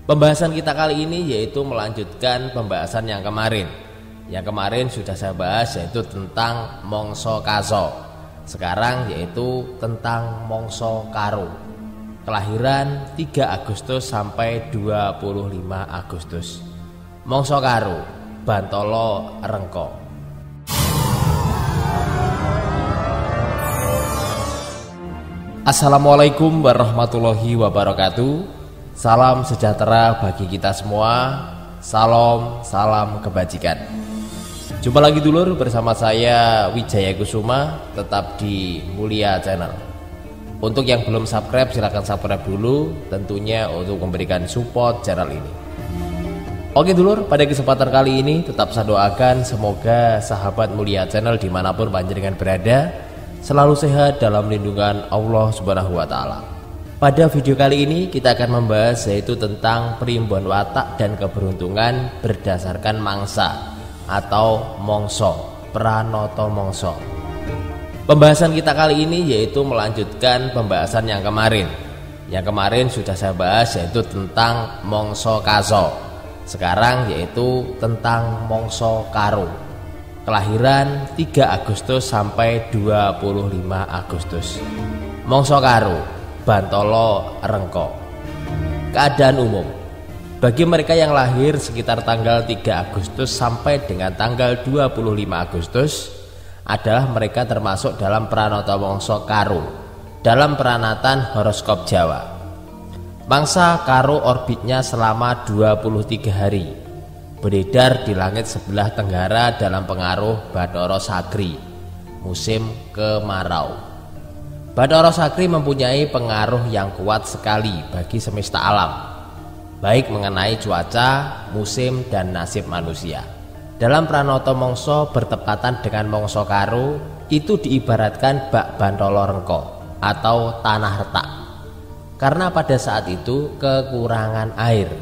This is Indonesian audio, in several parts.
Pembahasan kita kali ini yaitu melanjutkan pembahasan yang kemarin. Yang kemarin sudah saya bahas yaitu tentang mangsa kaso. Sekarang yaitu tentang mangsa karo. Kelahiran 3 Agustus sampai 25 Agustus. Mangsa karo, Bantala Rengka. Assalamualaikum warahmatullahi wabarakatuh. Salam sejahtera bagi kita semua. Salam kebajikan. Jumpa lagi dulur bersama saya Wijaya Kusuma, tetap di Mulia Channel. Untuk yang belum subscribe silahkan subscribe dulu, tentunya untuk memberikan support channel ini. Oke dulur, pada kesempatan kali ini tetap saya doakan semoga sahabat Mulia Channel dimanapun panjenengan berada selalu sehat dalam lindungan Allah Subhanahu wa Ta'ala. Pada video kali ini kita akan membahas yaitu tentang perimbuhan watak dan keberuntungan berdasarkan mangsa atau mangsa, pranata mangsa. Pembahasan kita kali ini yaitu melanjutkan pembahasan yang kemarin. Yang kemarin sudah saya bahas yaitu tentang mangsa kaso. Sekarang yaitu tentang mangsa karo. Kelahiran 3 Agustus sampai 25 Agustus. Mangsa karo, Bantala Rengka. Keadaan umum bagi mereka yang lahir sekitar tanggal 3 Agustus sampai dengan tanggal 25 Agustus adalah mereka termasuk dalam pranata mangsa karo dalam peranatan horoskop Jawa. Mangsa karo orbitnya selama 23 hari beredar di langit sebelah tenggara dalam pengaruh Bathara Sakri musim kemarau. Bathara Sakri mempunyai pengaruh yang kuat sekali bagi semesta alam, baik mengenai cuaca, musim, dan nasib manusia. Dalam pranata mangsa bertepatan dengan mangsa karo itu diibaratkan bak Bantala Rengka atau tanah retak, karena pada saat itu kekurangan air.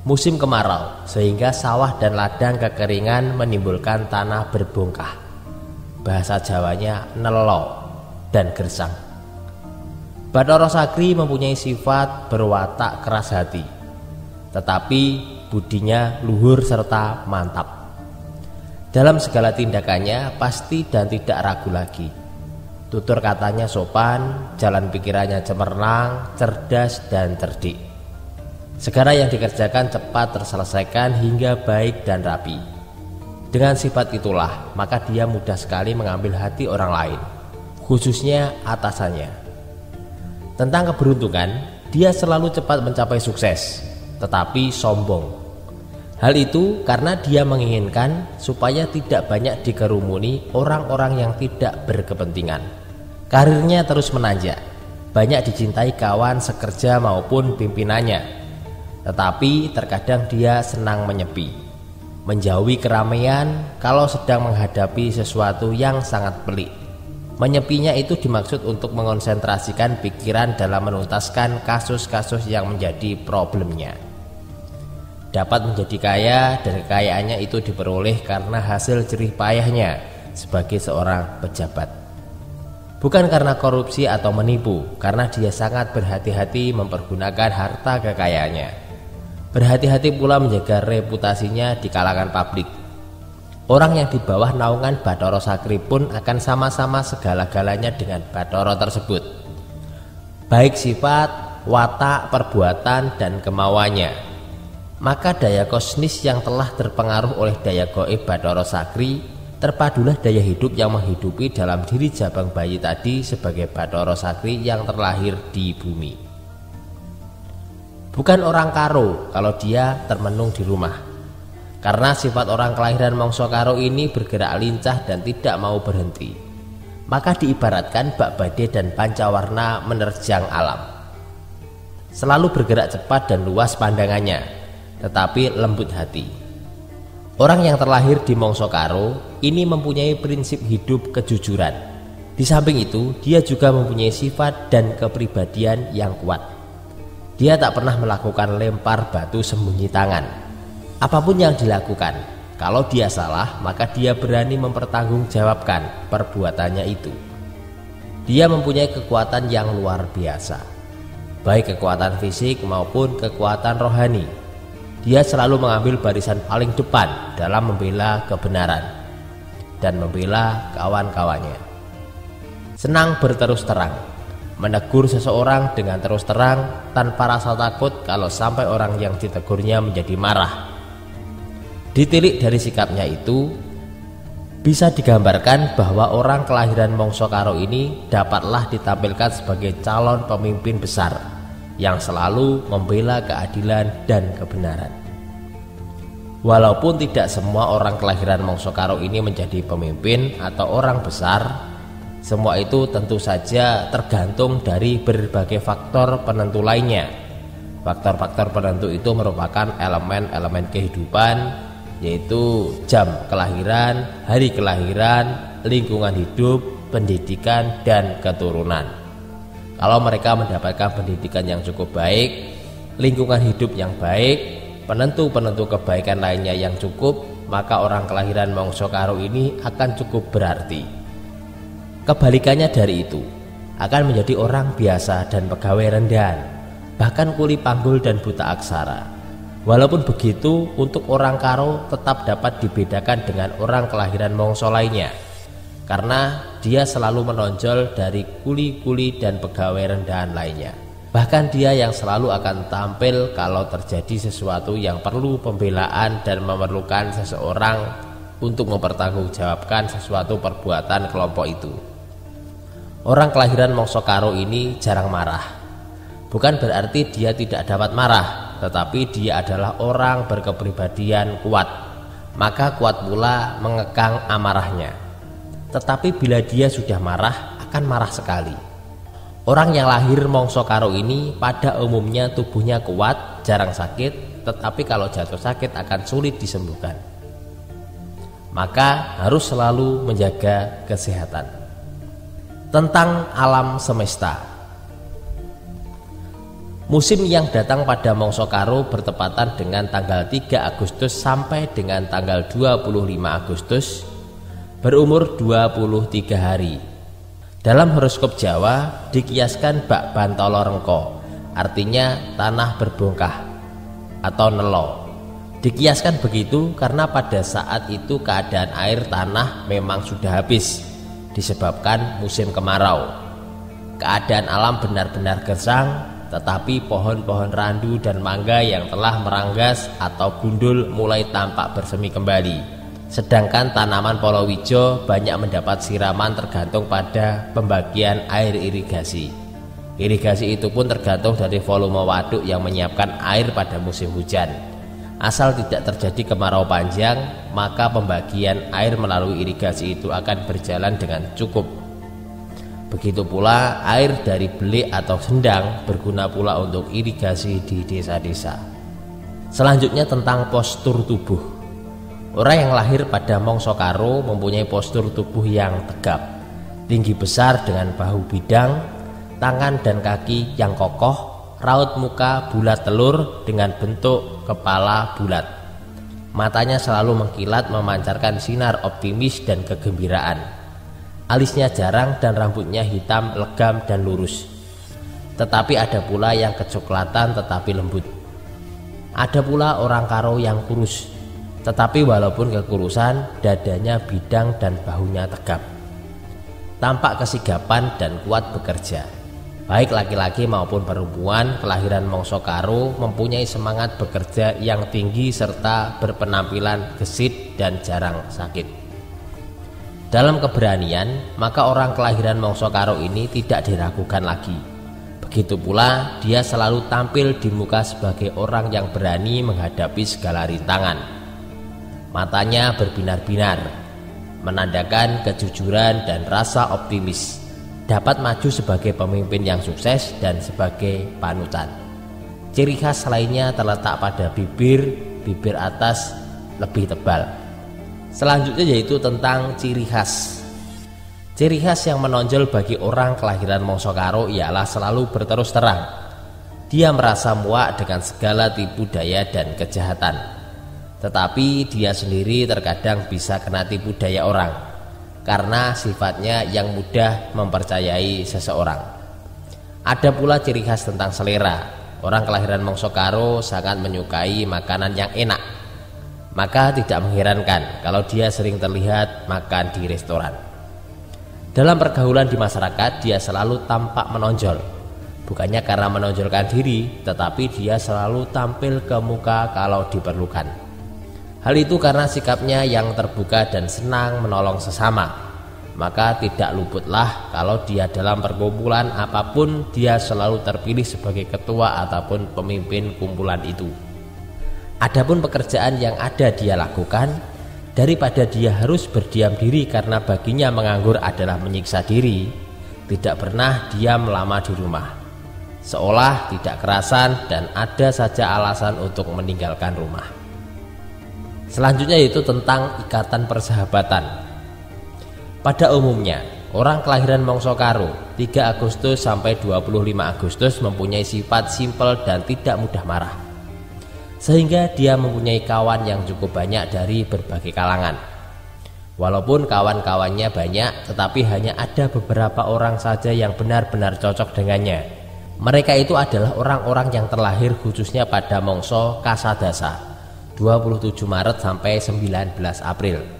Musim kemarau sehingga sawah dan ladang kekeringan menimbulkan tanah berbongkah. Bahasa Jawanya nelo dan gersang. Bathara Sakri mempunyai sifat berwatak keras hati, tetapi budinya luhur serta mantap. Dalam segala tindakannya pasti dan tidak ragu lagi. Tutur katanya sopan, jalan pikirannya cemerlang, cerdas dan cerdik. Segala yang dikerjakan cepat terselesaikan hingga baik dan rapi. Dengan sifat itulah maka dia mudah sekali mengambil hati orang lain, khususnya atasannya. Tentang keberuntungan, dia selalu cepat mencapai sukses, tetapi sombong. Hal itu karena dia menginginkan supaya tidak banyak dikerumuni orang-orang yang tidak berkepentingan. Karirnya terus menanjak, banyak dicintai kawan sekerja maupun pimpinannya. Tetapi terkadang dia senang menyepi, menjauhi keramaian kalau sedang menghadapi sesuatu yang sangat pelik. Menyepinya itu dimaksud untuk mengonsentrasikan pikiran dalam menuntaskan kasus-kasus yang menjadi problemnya. Dapat menjadi kaya dan kekayaannya itu diperoleh karena hasil jerih payahnya sebagai seorang pejabat. Bukan karena korupsi atau menipu, karena dia sangat berhati-hati mempergunakan harta kekayaannya. Berhati-hati pula menjaga reputasinya di kalangan publik. Orang yang di bawah naungan Bathara Sakri pun akan sama-sama segala-galanya dengan Bathara tersebut, baik sifat, watak, perbuatan, dan kemauannya. Maka daya kosmis yang telah terpengaruh oleh daya gaib Bathara Sakri, terpadulah daya hidup yang menghidupi dalam diri jabang bayi tadi sebagai Bathara Sakri yang terlahir di bumi. Bukan orang karo kalau dia termenung di rumah. Karena sifat orang kelahiran mangsa karo ini bergerak lincah dan tidak mau berhenti, maka diibaratkan bak badai dan pancawarna menerjang alam. Selalu bergerak cepat dan luas pandangannya, tetapi lembut hati. Orang yang terlahir di mangsa karo ini mempunyai prinsip hidup kejujuran. Di samping itu, dia juga mempunyai sifat dan kepribadian yang kuat. Dia tak pernah melakukan lempar batu sembunyi tangan. Apapun yang dilakukan, kalau dia salah, maka dia berani baik kekuatan fisik maupun kekuatan rohani. Dia selalu mengambil barisan paling depan dalam membela kebenaran dan membela kawan-kawannya. Senang berterus terang, menegur seseorang dengan terus terang tanpa rasa takut kalau sampai orang yang ditegurnya menjadi marah. Ditilik dari sikapnya itu, bisa digambarkan bahwa orang kelahiran Mongso Karo ini dapatlah ditampilkan sebagai calon pemimpin besar yang selalu membela keadilan dan kebenaran. Walaupun tidak semua orang kelahiran Mongso Karo ini menjadi pemimpin atau orang besar, semua itu tentu saja tergantung dari berbagai faktor penentu lainnya. Faktor-faktor penentu itu merupakan elemen-elemen kehidupan, yaitu jam kelahiran, hari kelahiran, lingkungan hidup, pendidikan, dan keturunan. Kalau mereka mendapatkan pendidikan yang cukup baik, lingkungan hidup yang baik, penentu-penentu kebaikan lainnya yang cukup, maka orang kelahiran Mongso Karo ini akan cukup berarti. Kebalikannya dari itu, akan menjadi orang biasa dan pegawai rendahan, bahkan kuli panggul dan buta aksara. Walaupun begitu, untuk orang Karo tetap dapat dibedakan dengan orang kelahiran Mongso lainnya, karena dia selalu menonjol dari kuli-kuli dan pegawai rendahan lainnya. Bahkan dia yang selalu akan tampil kalau terjadi sesuatu yang perlu pembelaan dan memerlukan seseorang untuk mempertanggungjawabkan sesuatu perbuatan kelompok itu. Orang kelahiran Mongso Karo ini jarang marah. Bukan berarti dia tidak dapat marah, tetapi dia adalah orang berkepribadian kuat, maka kuat pula mengekang amarahnya. Tetapi bila dia sudah marah, akan marah sekali. Orang yang lahir Mongso Karo ini pada umumnya tubuhnya kuat, jarang sakit, tetapi kalau jatuh sakit akan sulit disembuhkan. Maka harus selalu menjaga kesehatan. Tentang alam semesta. Musim yang datang pada Mongso Karo bertepatan dengan tanggal 3 Agustus sampai dengan tanggal 25 Agustus, berumur 23 hari. Dalam horoskop Jawa dikiaskan bak bantolo rengko, artinya tanah berbongkah atau nelo. Dikiaskan begitu karena pada saat itu keadaan air tanah memang sudah habis disebabkan musim kemarau. Keadaan alam benar-benar gersang, tetapi pohon-pohon randu dan mangga yang telah meranggas atau gundul mulai tampak bersemi kembali. Sedangkan tanaman polowijo banyak mendapat siraman tergantung pada pembagian air irigasi. Irigasi itu pun tergantung dari volume waduk yang menyiapkan air pada musim hujan. Asal tidak terjadi kemarau panjang, maka pembagian air melalui irigasi itu akan berjalan dengan cukup. Begitu pula air dari belik atau sendang berguna pula untuk irigasi di desa-desa. Selanjutnya tentang postur tubuh. Orang yang lahir pada Mongso Karo mempunyai postur tubuh yang tegap, tinggi besar dengan bahu bidang, tangan dan kaki yang kokoh, raut muka bulat telur dengan bentuk kepala bulat. Matanya selalu mengkilat memancarkan sinar optimis dan kegembiraan. Alisnya jarang dan rambutnya hitam legam dan lurus. Tetapi ada pula yang kecoklatan tetapi lembut. Ada pula orang Karo yang kurus, tetapi walaupun kekurusan, dadanya bidang dan bahunya tegap. Tampak kesigapan dan kuat bekerja. Baik laki-laki maupun perempuan kelahiran Mongso Karo mempunyai semangat bekerja yang tinggi serta berpenampilan gesit dan jarang sakit. Dalam keberanian, maka orang kelahiran Mongso Karo ini tidak diragukan lagi. Begitu pula dia selalu tampil di muka sebagai orang yang berani menghadapi segala rintangan. Matanya berbinar-binar, menandakan kejujuran dan rasa optimis. Dapat maju sebagai pemimpin yang sukses dan sebagai panutan. Ciri khas lainnya terletak pada bibir atas lebih tebal. Selanjutnya yaitu tentang ciri khas. Ciri khas yang menonjol bagi orang kelahiran Mongso Karo ialah selalu berterus terang. Dia merasa muak dengan segala tipu daya dan kejahatan. Tetapi dia sendiri terkadang bisa kena tipu daya orang, karena sifatnya yang mudah mempercayai seseorang. Ada pula ciri khas tentang selera. Orang kelahiran Mangsa Karo sangat menyukai makanan yang enak. Maka tidak mengherankan kalau dia sering terlihat makan di restoran. Dalam pergaulan di masyarakat, dia selalu tampak menonjol. Bukannya karena menonjolkan diri, tetapi dia selalu tampil ke muka kalau diperlukan. Hal itu karena sikapnya yang terbuka dan senang menolong sesama. Maka tidak luputlah kalau dia dalam perkumpulan apapun, dia selalu terpilih sebagai ketua ataupun pemimpin kumpulan itu. Adapun pekerjaan yang ada dia lakukan, daripada dia harus berdiam diri karena baginya menganggur adalah menyiksa diri, tidak pernah dia lama di rumah. Seolah tidak kerasan dan ada saja alasan untuk meninggalkan rumah. Selanjutnya yaitu tentang ikatan persahabatan. Pada umumnya, orang kelahiran Mangsa Karo 3 Agustus sampai 25 Agustus mempunyai sifat simpel dan tidak mudah marah. Sehingga dia mempunyai kawan yang cukup banyak dari berbagai kalangan. Walaupun kawan-kawannya banyak, tetapi hanya ada beberapa orang saja yang benar-benar cocok dengannya. Mereka itu adalah orang-orang yang terlahir khususnya pada mangsa Kasadasa 27 Maret sampai 19 April.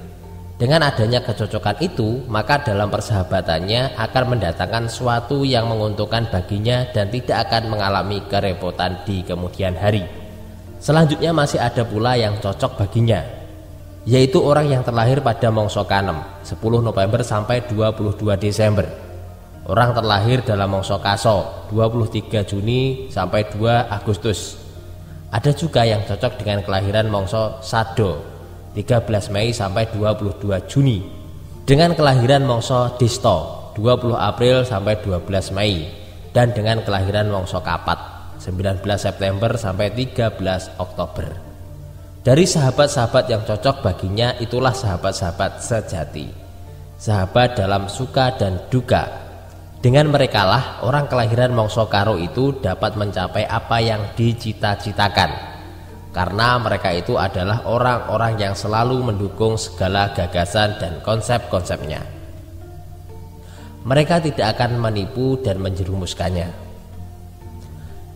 Dengan adanya kecocokan itu, maka dalam persahabatannya akan mendatangkan sesuatu yang menguntungkan baginya dan tidak akan mengalami kerepotan di kemudian hari. Selanjutnya masih ada pula yang cocok baginya, yaitu orang yang terlahir pada mangsa Kanem 10 November sampai 22 Desember. Orang terlahir dalam mangsa Kaso 23 Juni sampai 2 Agustus. Ada juga yang cocok dengan kelahiran mangsa Sado 13 Mei sampai 22 Juni, dengan kelahiran mangsa Disto 20 April sampai 12 Mei, dan dengan kelahiran mangsa Kapat 19 September sampai 13 Oktober. Dari sahabat-sahabat yang cocok baginya itulah sahabat-sahabat sejati, sahabat dalam suka dan duka. Dengan merekalah orang kelahiran Mangsa Karo itu dapat mencapai apa yang dicita-citakan, karena mereka itu adalah orang-orang yang selalu mendukung segala gagasan dan konsep-konsepnya. Mereka tidak akan menipu dan menjerumuskannya.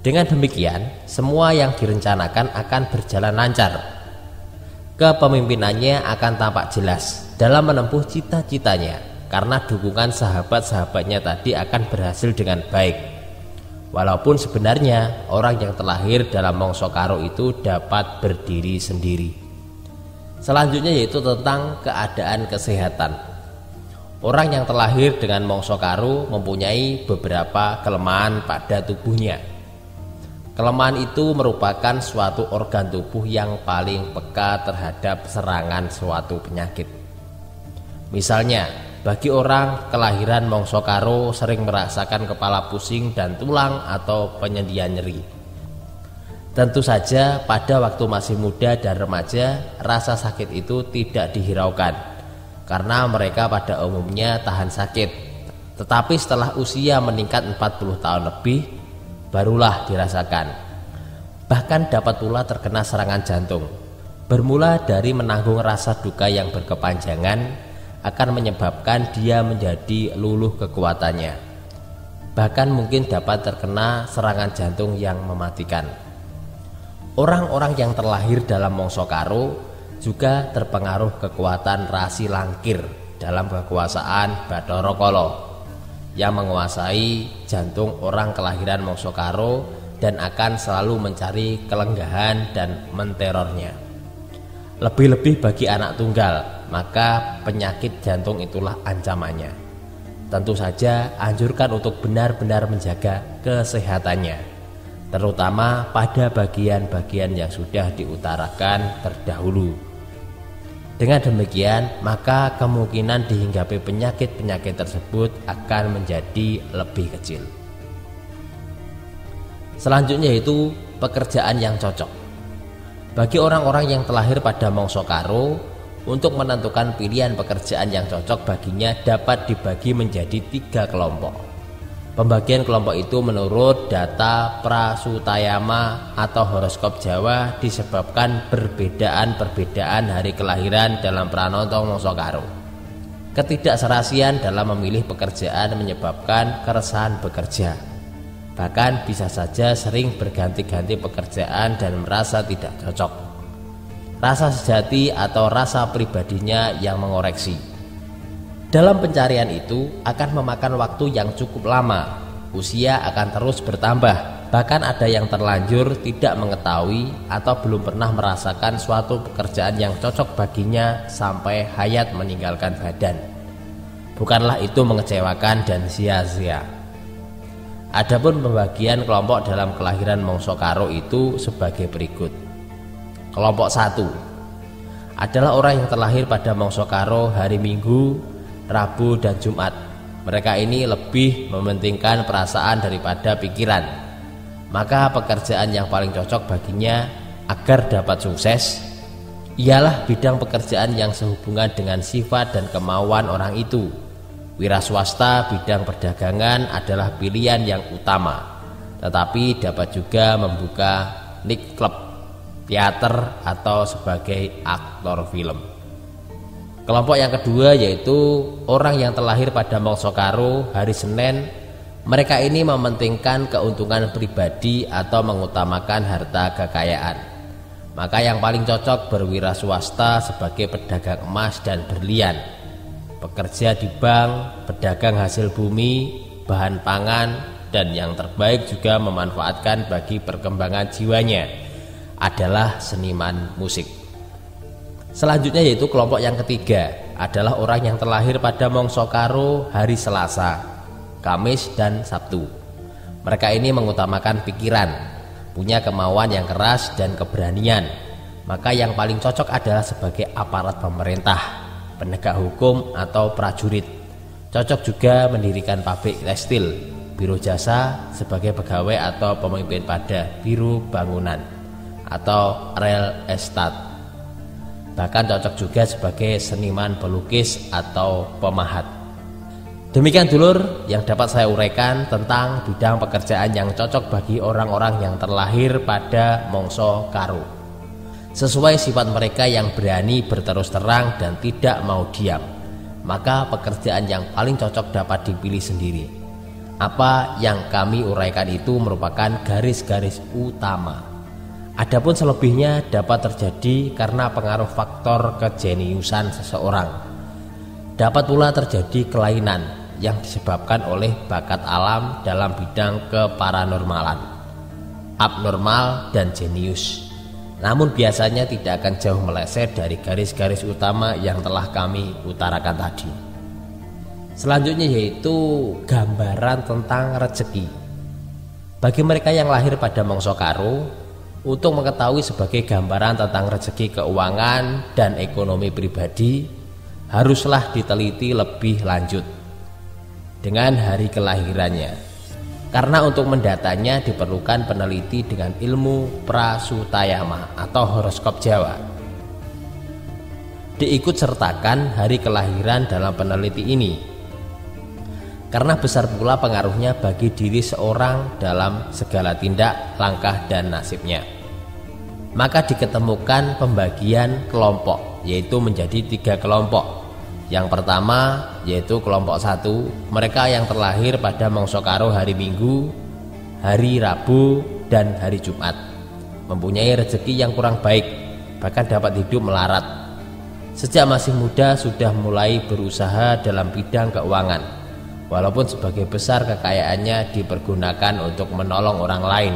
Dengan demikian, semua yang direncanakan akan berjalan lancar. Kepemimpinannya akan tampak jelas dalam menempuh cita-citanya, karena dukungan sahabat-sahabatnya tadi akan berhasil dengan baik. Walaupun sebenarnya orang yang terlahir dalam Mangsa Karo itu dapat berdiri sendiri. Selanjutnya yaitu tentang keadaan kesehatan. Orang yang terlahir dengan Mangsa Karo mempunyai beberapa kelemahan pada tubuhnya. Kelemahan itu merupakan suatu organ tubuh yang paling peka terhadap serangan suatu penyakit. Misalnya, bagi orang kelahiran Mangsa Karo sering merasakan kepala pusing dan tulang atau penyediaan nyeri. Tentu saja pada waktu masih muda dan remaja, rasa sakit itu tidak dihiraukan, karena mereka pada umumnya tahan sakit. Tetapi setelah usia meningkat 40 tahun lebih, barulah dirasakan. Bahkan dapat pula terkena serangan jantung. Bermula dari menanggung rasa duka yang berkepanjangan akan menyebabkan dia menjadi luluh kekuatannya. Bahkan mungkin dapat terkena serangan jantung yang mematikan. Orang-orang yang terlahir dalam Mangsa Karo juga terpengaruh kekuatan Rasi Langkir dalam kekuasaan Bathara Kala yang menguasai jantung orang kelahiran Mangsa Karo dan akan selalu mencari kelenggahan dan menterornya. Lebih-lebih bagi anak tunggal, maka penyakit jantung itulah ancamannya. Tentu saja anjurkan untuk benar-benar menjaga kesehatannya, terutama pada bagian-bagian yang sudah diutarakan terdahulu. Dengan demikian, maka kemungkinan dihinggapi penyakit-penyakit tersebut akan menjadi lebih kecil. Selanjutnya yaitu pekerjaan yang cocok. Bagi orang-orang yang terlahir pada Mangsa Karo, untuk menentukan pilihan pekerjaan yang cocok baginya dapat dibagi menjadi 3 kelompok. Pembagian kelompok itu menurut data Prasutayama atau horoskop Jawa disebabkan perbedaan-perbedaan hari kelahiran dalam Pranata Mangsa Karo. Ketidakserasian dalam memilih pekerjaan menyebabkan keresahan bekerja. Bahkan bisa saja sering berganti-ganti pekerjaan dan merasa tidak cocok. Rasa sejati atau rasa pribadinya yang mengoreksi. Dalam pencarian itu akan memakan waktu yang cukup lama. Usia akan terus bertambah. Bahkan ada yang terlanjur tidak mengetahui atau belum pernah merasakan suatu pekerjaan yang cocok baginya sampai hayat meninggalkan badan. Bukanlah itu mengecewakan dan sia-sia. Adapun pembagian kelompok dalam kelahiran Mangsa Karo itu sebagai berikut. Kelompok 1 adalah orang yang terlahir pada Mangsa Karo hari Minggu, Rabu, dan Jumat. Mereka ini lebih mementingkan perasaan daripada pikiran. Maka pekerjaan yang paling cocok baginya agar dapat sukses ialah bidang pekerjaan yang sehubungan dengan sifat dan kemauan orang itu. Wira swasta bidang perdagangan adalah pilihan yang utama, tetapi dapat juga membuka night club, teater, atau sebagai aktor film. Kelompok yang kedua yaitu orang yang terlahir pada Mangsa Karo hari Senin. Mereka ini mementingkan keuntungan pribadi atau mengutamakan harta kekayaan. Maka yang paling cocok berwira swasta sebagai pedagang emas dan berlian, bekerja di bank, pedagang hasil bumi, bahan pangan, dan yang terbaik juga memanfaatkan bagi perkembangan jiwanya adalah seniman musik. Selanjutnya yaitu kelompok yang ketiga adalah orang yang terlahir pada Mangsa Karo hari Selasa, Kamis, dan Sabtu. Mereka ini mengutamakan pikiran, punya kemauan yang keras dan keberanian. Maka yang paling cocok adalah sebagai aparat pemerintah, penegak hukum, atau prajurit. Cocok juga mendirikan pabrik tekstil, biro jasa sebagai pegawai atau pemimpin pada biro bangunan atau real estate. Bahkan cocok juga sebagai seniman pelukis atau pemahat. Demikian dulur yang dapat saya uraikan tentang bidang pekerjaan yang cocok bagi orang-orang yang terlahir pada Mangsa Karo. Sesuai sifat mereka yang berani berterus terang dan tidak mau diam, maka pekerjaan yang paling cocok dapat dipilih sendiri. Apa yang kami uraikan itu merupakan garis-garis utama. Adapun selebihnya dapat terjadi karena pengaruh faktor kejeniusan seseorang. Dapat pula terjadi kelainan yang disebabkan oleh bakat alam dalam bidang keparanormalan, abnormal, dan jenius. Namun biasanya tidak akan jauh meleset dari garis-garis utama yang telah kami utarakan tadi. Selanjutnya yaitu gambaran tentang rezeki. Bagi mereka yang lahir pada Mangsa Karo, untuk mengetahui sebagai gambaran tentang rezeki keuangan dan ekonomi pribadi, haruslah diteliti lebih lanjut dengan hari kelahirannya, karena untuk mendatanya diperlukan peneliti dengan ilmu prasutayama atau horoskop Jawa. Diikut sertakan hari kelahiran dalam peneliti ini, karena besar pula pengaruhnya bagi diri seorang dalam segala tindak, langkah, dan nasibnya. Maka diketemukan pembagian kelompok, yaitu menjadi 3 kelompok. Yang pertama yaitu kelompok 1, mereka yang terlahir pada Mangsa Karo hari Minggu, hari Rabu, dan hari Jumat, mempunyai rezeki yang kurang baik, bahkan dapat hidup melarat. Sejak masih muda sudah mulai berusaha dalam bidang keuangan, walaupun sebagai besar kekayaannya dipergunakan untuk menolong orang lain.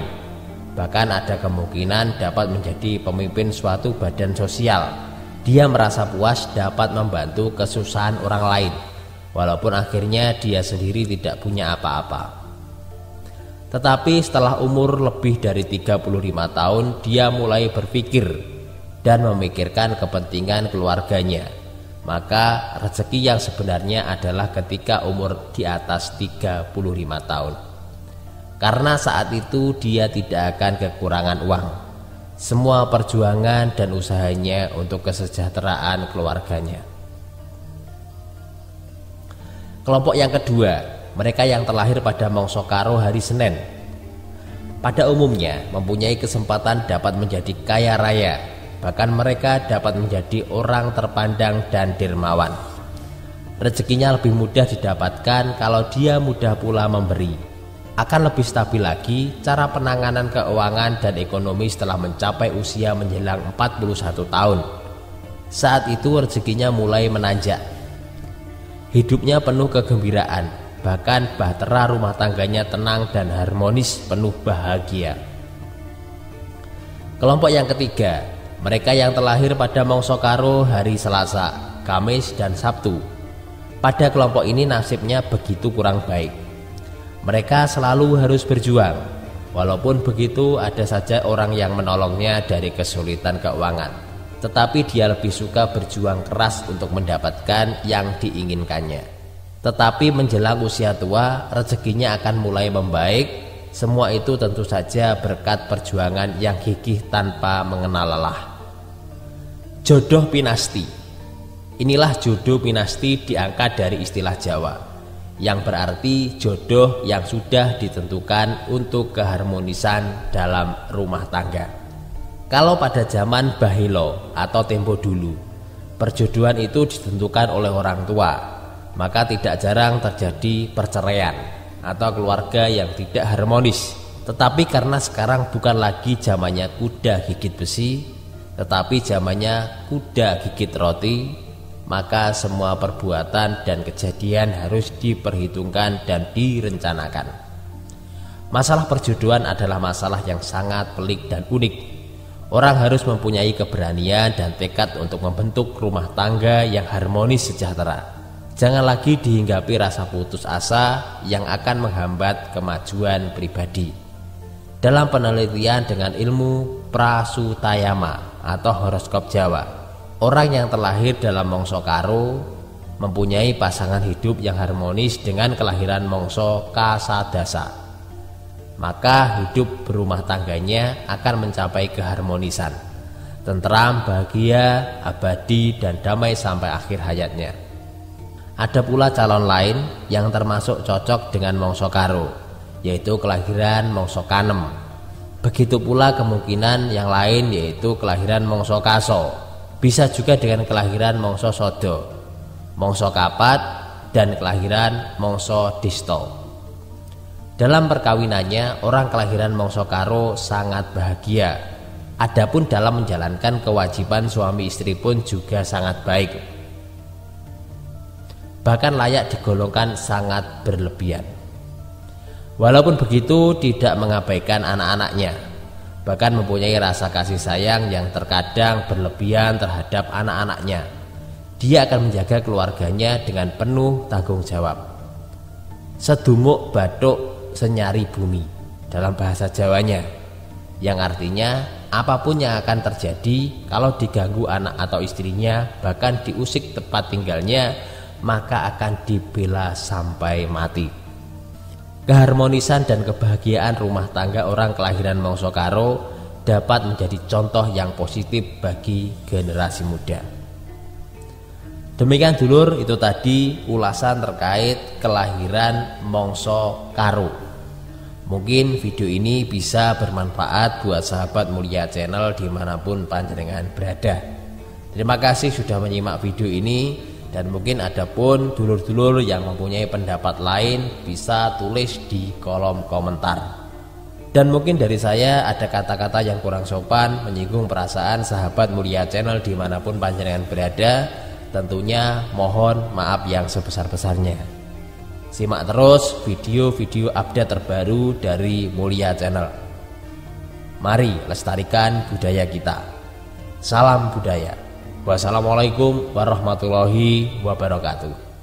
Bahkan ada kemungkinan dapat menjadi pemimpin suatu badan sosial. Dia merasa puas dapat membantu kesusahan orang lain, walaupun akhirnya dia sendiri tidak punya apa-apa. Tetapi setelah umur lebih dari 35 tahun, dia mulai berpikir dan memikirkan kepentingan keluarganya. Maka rezeki yang sebenarnya adalah ketika umur di atas 35 tahun. Karena saat itu dia tidak akan kekurangan uang. Semua perjuangan dan usahanya untuk kesejahteraan keluarganya. Kelompok yang kedua, mereka yang terlahir pada Mangsa Karo hari Senin, pada umumnya mempunyai kesempatan dapat menjadi kaya raya. Bahkan mereka dapat menjadi orang terpandang dan dermawan. Rezekinya lebih mudah didapatkan kalau dia mudah pula memberi. Akan lebih stabil lagi cara penanganan keuangan dan ekonomi setelah mencapai usia menjelang 41 tahun. Saat itu rezekinya mulai menanjak. Hidupnya penuh kegembiraan, bahkan bahtera rumah tangganya tenang dan harmonis, penuh bahagia. Kelompok yang ketiga, mereka yang terlahir pada Mangsa Karo hari Selasa, Kamis, dan Sabtu. Pada kelompok ini nasibnya begitu kurang baik. Mereka selalu harus berjuang. Walaupun begitu, ada saja orang yang menolongnya dari kesulitan keuangan. Tetapi dia lebih suka berjuang keras untuk mendapatkan yang diinginkannya. Tetapi menjelang usia tua, rezekinya akan mulai membaik. Semua itu tentu saja berkat perjuangan yang gigih tanpa mengenal lelah. Jodoh pinasti. Inilah jodoh pinasti diangkat dari istilah Jawa, yang berarti jodoh yang sudah ditentukan untuk keharmonisan dalam rumah tangga. Kalau pada zaman bahilo atau tempo dulu, perjodohan itu ditentukan oleh orang tua, maka tidak jarang terjadi perceraian atau keluarga yang tidak harmonis. Tetapi karena sekarang bukan lagi zamannya kuda gigit besi, tetapi zamannya kuda gigit roti, maka semua perbuatan dan kejadian harus diperhitungkan dan direncanakan. Masalah perjodohan adalah masalah yang sangat pelik dan unik. Orang harus mempunyai keberanian dan tekad untuk membentuk rumah tangga yang harmonis sejahtera. Jangan lagi dihinggapi rasa putus asa yang akan menghambat kemajuan pribadi. Dalam penelitian dengan ilmu Prasutayama atau horoskop Jawa, orang yang terlahir dalam Mangsa Karo mempunyai pasangan hidup yang harmonis dengan kelahiran Mangsa Kasadasa. Maka hidup berumah tangganya akan mencapai keharmonisan, tentram, bahagia, abadi, dan damai sampai akhir hayatnya. Ada pula calon lain yang termasuk cocok dengan Mangsa Karo, yaitu kelahiran Mangsa Kanem. Begitu pula kemungkinan yang lain, yaitu kelahiran Mangsa Kaso. Bisa juga dengan kelahiran Mangsa Sodo, Mangsa Kapat, dan kelahiran Mangsa Disto. Dalam perkawinannya, orang kelahiran Mangsa Karo sangat bahagia. Adapun dalam menjalankan kewajiban suami istri pun juga sangat baik. Bahkan layak digolongkan sangat berlebihan. Walaupun begitu, tidak mengabaikan anak-anaknya, bahkan mempunyai rasa kasih sayang yang terkadang berlebihan terhadap anak-anaknya. Dia akan menjaga keluarganya dengan penuh tanggung jawab. Sedumuk bathuk senyari bumi dalam bahasa Jawanya, yang artinya apapun yang akan terjadi kalau diganggu anak atau istrinya, bahkan diusik tempat tinggalnya, maka akan dibela sampai mati. Keharmonisan dan kebahagiaan rumah tangga orang kelahiran Mangsa Karo dapat menjadi contoh yang positif bagi generasi muda. Demikian dulur, itu tadi ulasan terkait kelahiran Mangsa Karo. Mungkin video ini bisa bermanfaat buat sahabat Mulia Channel dimanapun panjenengan berada. Terima kasih sudah menyimak video ini. Dan mungkin ada pun dulur-dulur yang mempunyai pendapat lain, bisa tulis di kolom komentar. Dan mungkin dari saya ada kata-kata yang kurang sopan, menyinggung perasaan sahabat Mulia Channel dimanapun panjenengan berada, tentunya mohon maaf yang sebesar-besarnya. Simak terus video-video update terbaru dari Mulia Channel. Mari lestarikan budaya kita. Salam budaya. Wassalamualaikum warahmatullahi wabarakatuh.